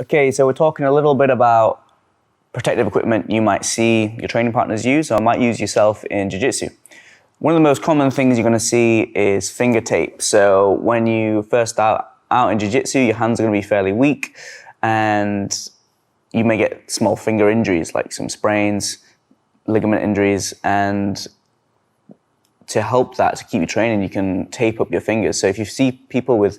Okay, so we're talking a little bit about protective equipment you might see your training partners use or might use yourself in jiu-jitsu. One of the most common things you're going to see is finger tape. So when you first start out in jiu-jitsu, your hands are going to be fairly weak and you may get small finger injuries like some sprains, ligament injuries, and to help that, to keep you training, you can tape up your fingers. So if you see people with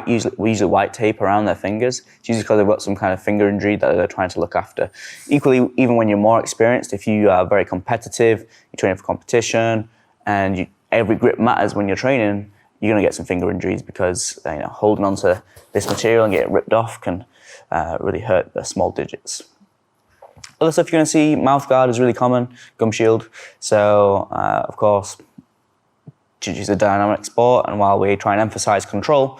usually white tape around their fingers, it's usually because they've got some kind of finger injury that they're trying to look after. Equally, even when you're more experienced, if you are very competitive, you're training for competition, and every grip matters when you're training, you're going to get some finger injuries because holding onto this material and getting ripped off can really hurt the small digits. Other stuff you're going to see, mouth guard is really common, gum shield. So, of course, jiu-jitsu is a dynamic sport, and while we try and emphasize control,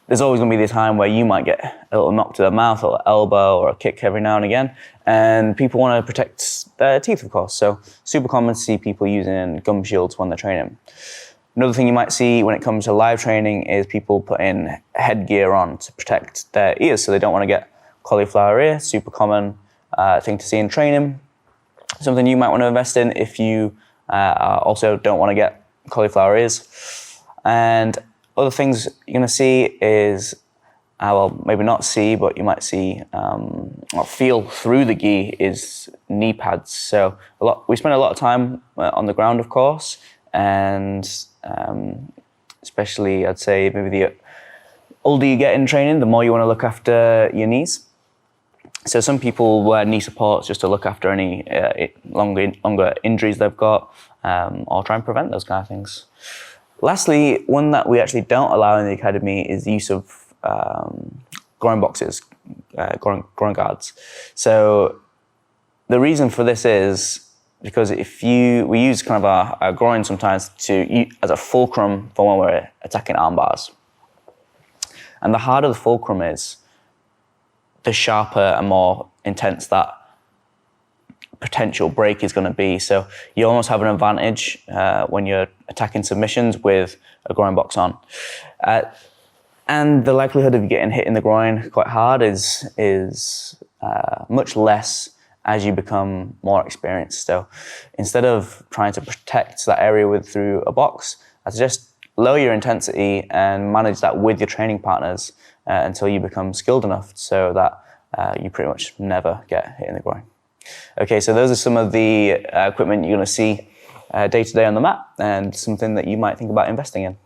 there's always going to be the time where you might get a little knock to the mouth, or an elbow, or a kick every now and again, and people want to protect their teeth, of course. So, super common to see people using gum shields when they're training. Another thing you might see when it comes to live training is people putting headgear on to protect their ears, so they don't want to get cauliflower ear. Super common thing to see in training. Something you might want to invest in if you also don't want to get cauliflower ears. And other things you're going to see is, well, maybe not see, but you might see or feel through the gi is knee pads. So we spend a lot of time on the ground, of course, and especially I'd say maybe the older you get in training, the more you want to look after your knees. So some people wear knee supports just to look after any longer injuries they've got, or try and prevent those kind of things. Lastly, one that we actually don't allow in the academy is the use of groin boxes, groin guards. So the reason for this is because we use kind of our groin sometimes as a fulcrum for when we're attacking arm bars. And the harder the fulcrum is, the sharper and more intense that potential break is going to be. So you almost have an advantage when you're attacking submissions with a groin box on. And the likelihood of you getting hit in the groin quite hard is much less as you become more experienced. So instead of trying to protect that area through a box, I suggest lower your intensity and manage that with your training partners until you become skilled enough so that you pretty much never get hit in the groin. Okay, so those are some of the equipment you're going to see day to day on the mat, and something that you might think about investing in.